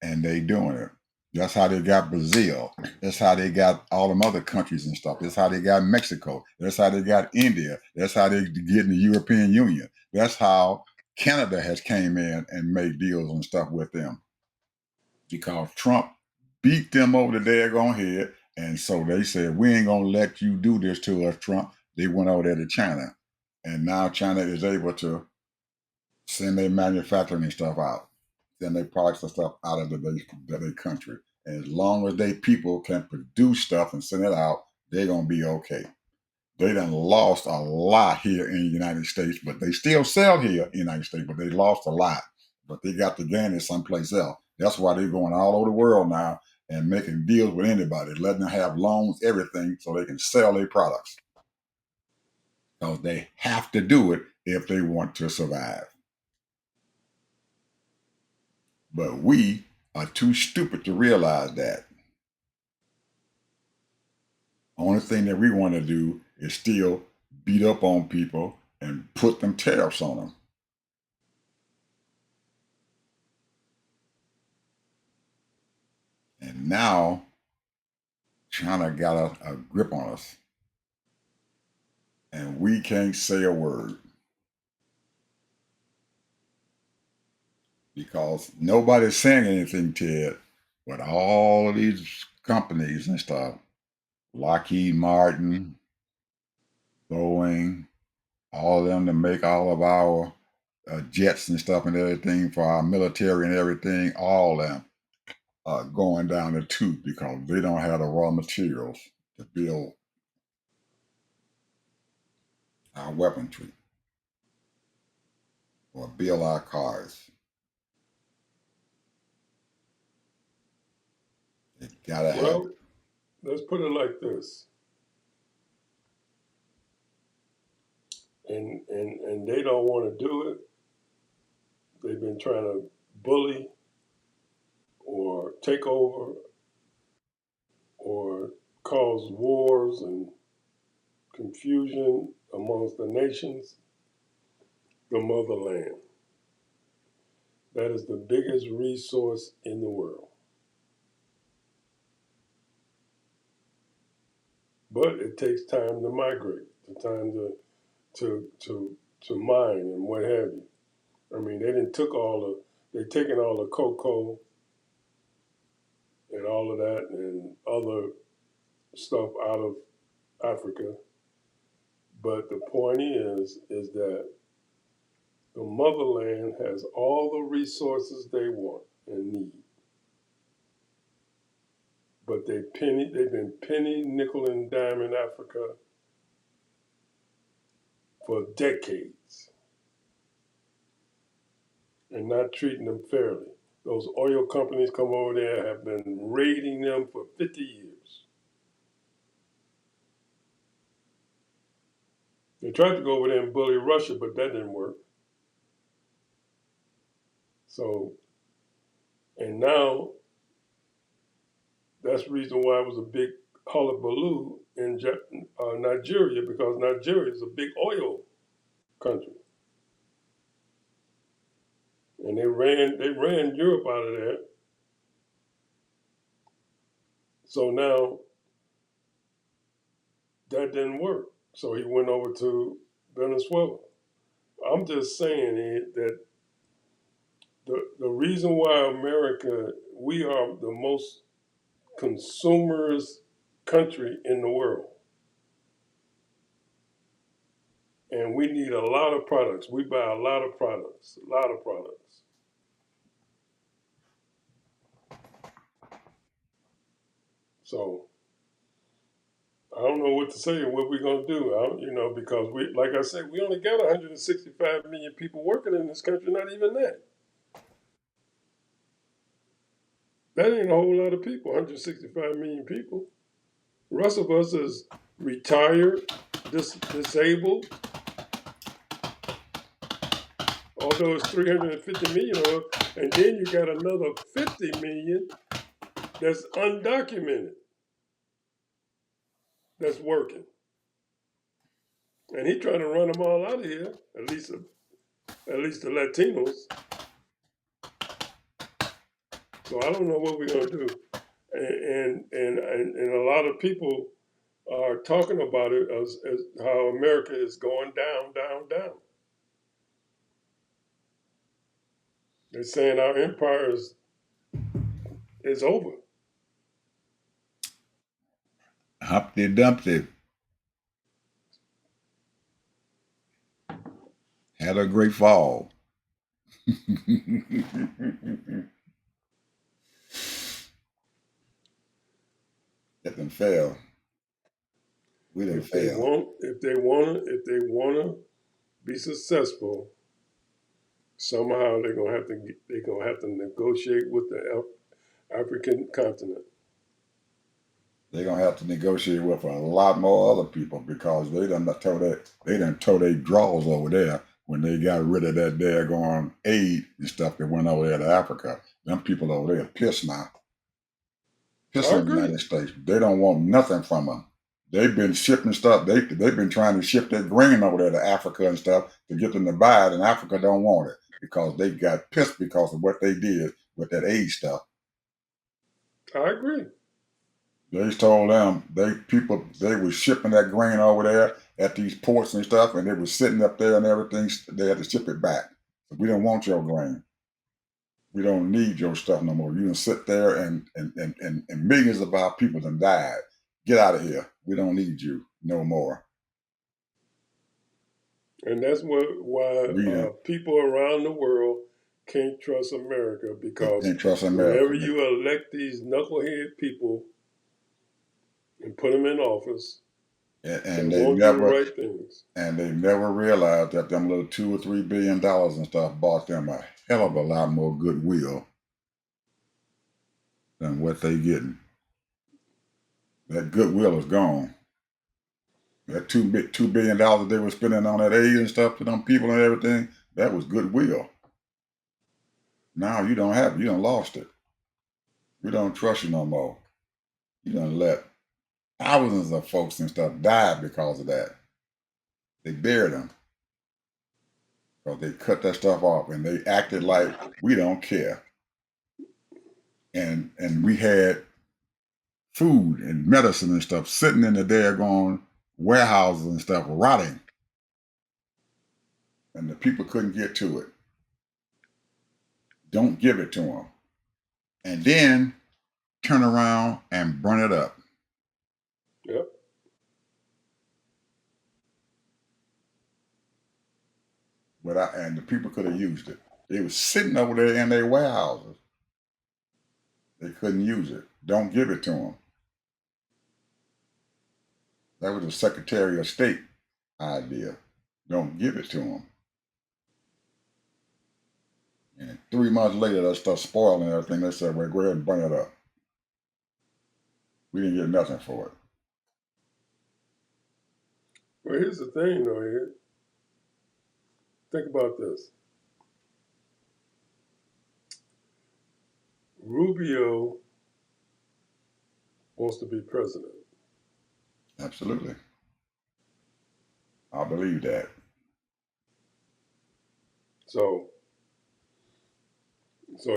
And they doing it. That's how they got Brazil. That's how they got all them other countries and stuff. That's how they got Mexico. That's how they got India. That's how they get in the European Union. That's how Canada has came in and made deals and stuff with them. Because Trump beat them over the daggone head. And so they said, we ain't gonna let you do this to us, Trump. They went over there to China. And now China is able to send their manufacturing and stuff out, send their products and stuff out of their country. And as long as they people can produce stuff and send it out, they're gonna be okay. They done lost a lot here in the United States, but they still sell here in the United States, but they lost a lot. But they got to gain it someplace else. That's why they're going all over the world now and making deals with anybody, letting them have loans, everything, so they can sell their products. Because they have to do it if they want to survive. But we are too stupid to realize that. Only thing that we want to do is still beat up on people and put them tariffs on them. And now China got a grip on us. And we can't say a word. Because nobody's saying anything, Ted, but all of these companies and stuff, Lockheed Martin, Boeing, all of them to make all of our jets and stuff and everything for our military and everything, all of them going down the tube because they don't have the raw materials to build our weaponry or build our cars. They gotta have it. Well, let's put it like this. And they don't want to do it. They've been trying to bully or take over or cause wars and confusion amongst the nations. The motherland. That is the biggest resource in the world. But it takes time to migrate, the time to mine and what have you. I mean, they taken all the cocoa and all of that and other stuff out of Africa. But the point is that the motherland has all the resources they want and need. But they've been penny, nickel, and dime Africa for decades and not treating them fairly. Those oil companies come over there, have been raiding them for 50 years. They tried to go over there and bully Russia, but that didn't work. So, and now that's the reason why it was a big hullabaloo in Nigeria, because Nigeria is a big oil country. And they ran Europe out of there. So now that didn't work. So he went over to Venezuela. I'm just saying that the reason why America, we are the most consumerist country in the world. And we need a lot of products. We buy a lot of products. So I don't know what to say or what we're going to do, because we, like I said, we only got 165 million people working in this country, not even that. That ain't a whole lot of people, 165 million people. The rest of us is retired, disabled, although it's 350 million of us, and then you got another 50 million that's undocumented, that's working. And he's trying to run them all out of here, at least the Latinos. So I don't know what we're going to do. And a lot of people are talking about it as how America is going down, down, down. They're saying our empire is over. Humpty Dumpty had a great fall. Let them fail. We didn't fail. If they want to be successful, somehow they're gonna have to negotiate with the African continent. They're gonna have to negotiate with a lot more other people because they done tore their draws over there when they got rid of that daggone aid and stuff that went over there to Africa. Them people over there pissed now. Pissed on the United States. They don't want nothing from them. They've been shipping stuff. They've been trying to ship their grain over there to Africa and stuff to get them to buy it, and Africa don't want it because they got pissed because of what they did with that aid stuff. I agree. They told them they were shipping that grain over there at these ports and stuff, and they were sitting up there and everything. They had to ship it back. We don't want your grain. We don't need your stuff no more. You can sit there and millions of our people done died. Get out of here. We don't need you no more. And that's why people around the world can't trust America You because can't trust whenever America. you elect these knucklehead people and put them in office, they And won't do the right things. they never realized that them little $2 or $3 billion and stuff bought them a hell of a lot more goodwill than what they getting. That goodwill is gone. That $2 billion they were spending on that aid and stuff to them people and everything, that was goodwill. Now you don't have it. You done lost it. We don't trust you no more. You done let thousands of folks and stuff die because of that. They buried them because they cut that stuff off and they acted like we don't care. And we had food and medicine and stuff sitting in the daggone warehouses and stuff rotting. And the people couldn't get to it. Don't give it to them. And then turn around and burn it up. Yep. And the people could have used it. It was sitting over there in their warehouses. They couldn't use it. Don't give it to them. That was the Secretary of State idea. Don't give it to them. And 3 months later, that stuff spoiled and everything. They said, well, go ahead and burn it up. We didn't get nothing for it. Well, here's the thing, though, Ed. Think about this. Rubio wants to be president. Absolutely. I believe that. So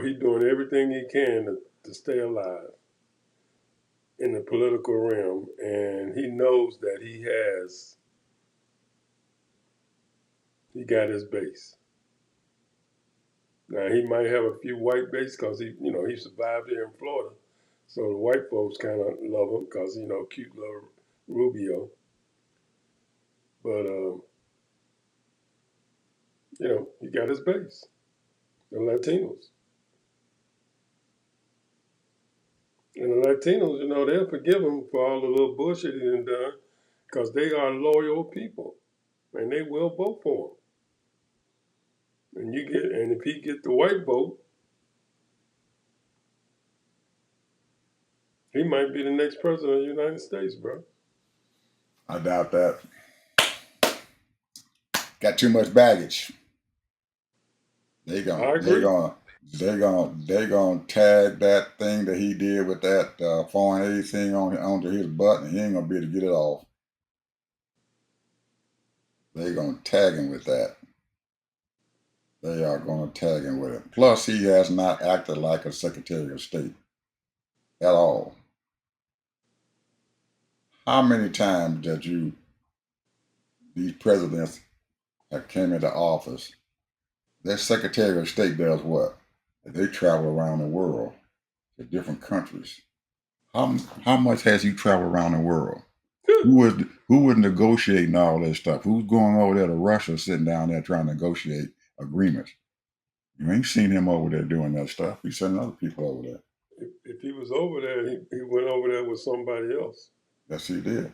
he's doing everything he can to stay alive in the political realm, and he knows that he got his base. Now he might have a few white base because he survived here in Florida, so the white folks kind of love him because cute little Rubio. But he got his base, the Latinos, and the Latinos, they'll forgive him for all the little bullshit he done because they are loyal people, and they will vote for him. And if he get the white vote, he might be the next president of the United States, bro. I doubt that. Got too much baggage. I agree. They're gonna tag that thing that he did with that foreign aid thing onto his butt, and he ain't gonna be able to get it off. They're gonna tag him with that. They are gonna tag him with it. Plus, he has not acted like a Secretary of State at all. How many times did these presidents that came into office, their Secretary of State does what? They travel around the world to different countries. How much has he traveled around the world? Who was negotiating all this stuff? Who's going over there to Russia, sitting down there trying to negotiate agreements? You ain't seen him over there doing that stuff. He's sending other people over there. If he was over there, he went over there with somebody else. Yes, he did.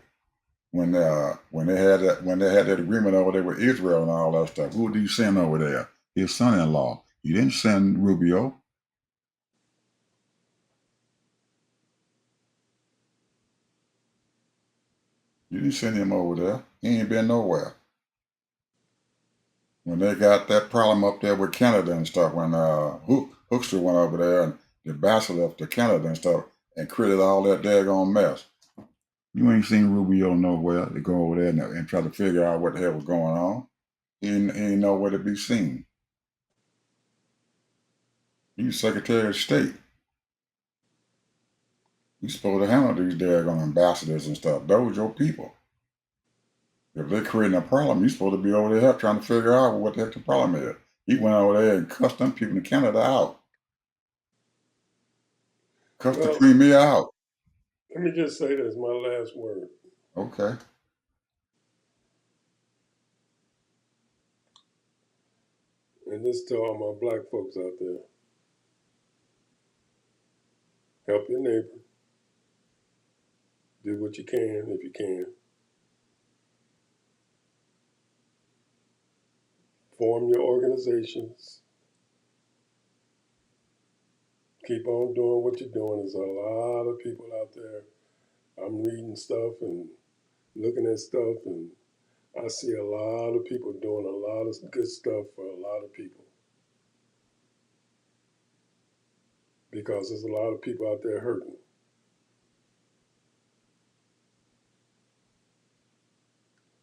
When they had that agreement over there with Israel and all that stuff, who did he send over there? His son-in-law. He didn't send Rubio. You didn't send him over there. He ain't been nowhere. When they got that problem up there with Canada and stuff, when Hoekstra went over there and the ambassador to Canada and stuff and created all that daggone mess. You ain't seen Rubio nowhere to go over there and try to figure out what the hell was going on. He ain't nowhere to be seen. He's Secretary of State. You're supposed to handle these daggone ambassadors and stuff. Those your people. If they're creating a problem, you're supposed to be over there trying to figure out what the heck the problem is. He went over there and cussed them people in Canada out. Cussed the Crimea out. Let me just say this, my last word. Okay. And this to all my black folks out there. Help your neighbor. Do what you can if you can. Form your organizations. Keep on doing what you're doing. There's a lot of people out there. I'm reading stuff and looking at stuff, and I see a lot of people doing a lot of good stuff for a lot of people. Because there's a lot of people out there hurting.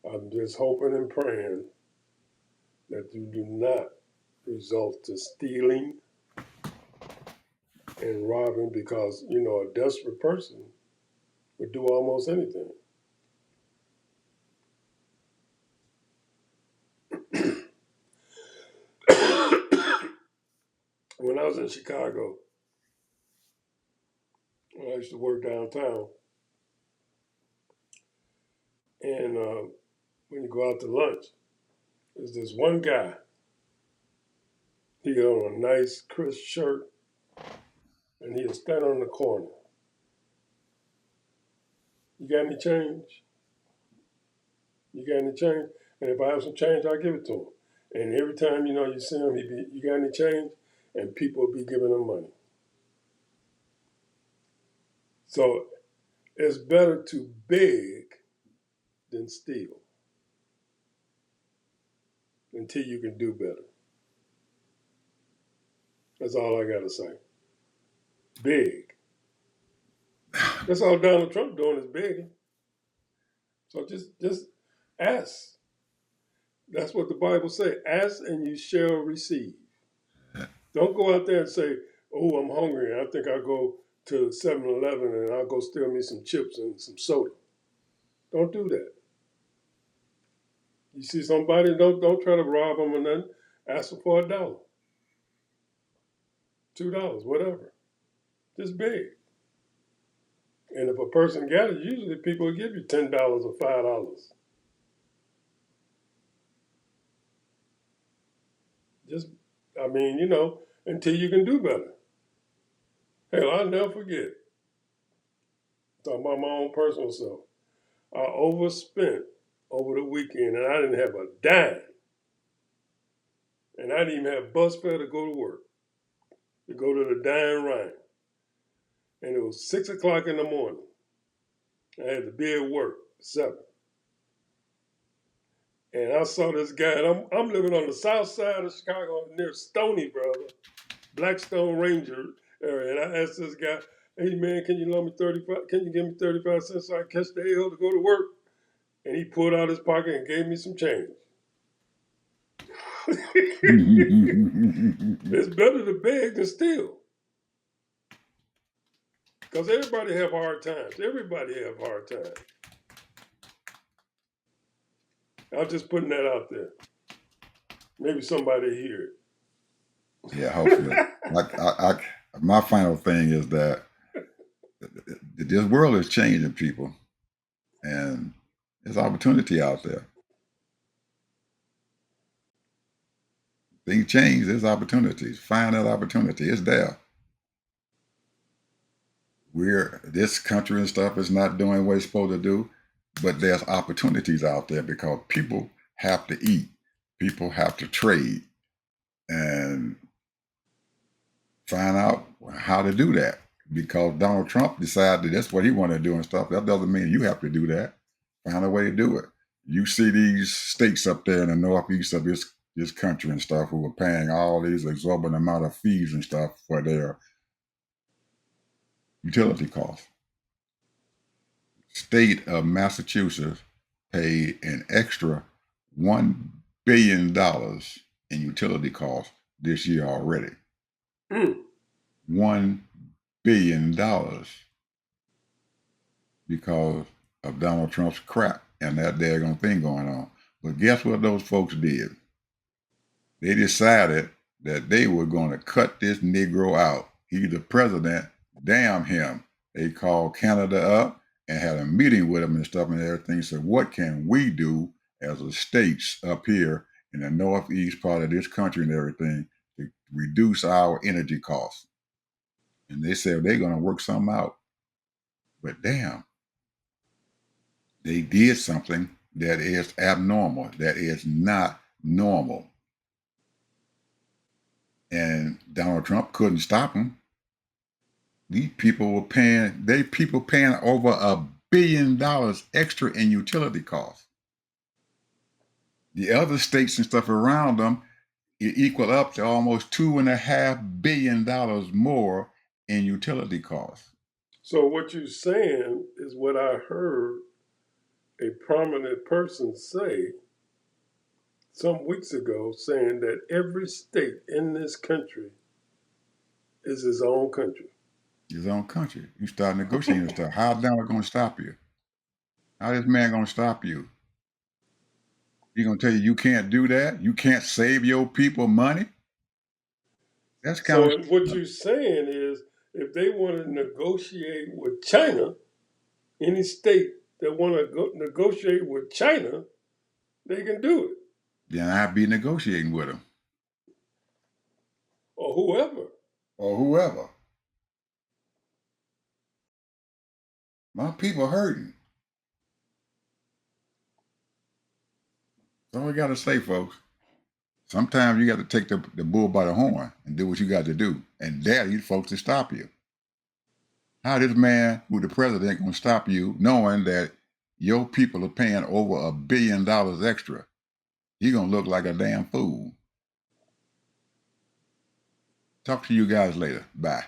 I'm just hoping and praying that you do not result to stealing and robbing, because, you know, a desperate person would do almost anything. When I was in Chicago, I used to work downtown, and when you go out to lunch, there's this one guy. He had on a nice crisp shirt, and he was standing on the corner. You got any change? You got any change? And if I have some change, I'll give it to him. And every time, you know, you see him, you got any change? And people will be giving him money. So it's better to beg than steal until you can do better. That's all I got to say. Beg. That's all Donald Trump doing is begging. So just ask. That's what the Bible says. Ask and you shall receive. Don't go out there and say, oh, I'm hungry. I think I'll go to 7-Eleven and I'll go steal me some chips and some soda. Don't do that. You see somebody, don't try to rob them or nothing. Ask them for $1, $2, whatever. Just beg. And if a person got it, usually people will give you $10 or $5. Just, I mean, you know, until you can do better. Hell, I'll never forget. Talking about my own personal self. I overspent over the weekend and I didn't have a dime. And I didn't even have bus fare to go to work, to go to the Dime Rhine. And it was 6 o'clock in the morning. I had to be at work 7. And I saw this guy, and I'm living on the south side of Chicago near Stony, brother, Blackstone Ranger area. And I asked this guy, hey man, can you loan me 35? Can you give me 35 cents so I can catch the L to go to work? And he pulled out his pocket and gave me some change. It's better to beg than steal. Because everybody have hard times. Everybody have hard times. I'm just putting that out there. Maybe somebody hear it. Yeah, hopefully. My final thing is that this world is changing, people, and there's opportunity out there. Things change, there's opportunities. Find that opportunity. It's there. This country and stuff is not doing what it's supposed to do, but there's opportunities out there because people have to eat, people have to trade, and find out how to do that. Because Donald Trump decided that's what he wanted to do and stuff. That doesn't mean you have to do that. Find a way to do it. You see these states up there in the northeast of this country and stuff who are paying all these exorbitant amount of fees and stuff for their utility costs. State of Massachusetts paid an extra $1 billion in utility costs this year already. $1 billion because of Donald Trump's crap and that daggone thing going on. But guess what those folks did? They decided that they were going to cut this Negro out. He's the president, damn him. They called Canada up and had a meeting with him and stuff and everything. So what can we do as a states up here in the northeast part of this country and everything to reduce our energy costs. And they said they're going to work something out. But damn, they did something that is abnormal, that is not normal. And Donald Trump couldn't stop them. These people were paying over $1 billion extra in utility costs. The other states and stuff around them, it equal up to almost $2.5 billion more in utility costs. So what you're saying is what I heard a prominent person say some weeks ago, saying that every state in this country is his own country. His own country. You start negotiating stuff. How Donald going to stop you? How this man going to stop you? He going to tell you can't do that? You can't save your people money? That's kind So what you're saying is, if they want to negotiate with China, any state that want to negotiate with China, they can do it. Then I'd be negotiating with them. Or whoever. Or whoever. My people hurting. That's all we got to say, folks. Sometimes you got to take the bull by the horn and do what you got to do. And dare these folks to stop you. How this man, who the president, going to stop you knowing that your people are paying over $1 billion extra? You're going to look like a damn fool. Talk to you guys later. Bye.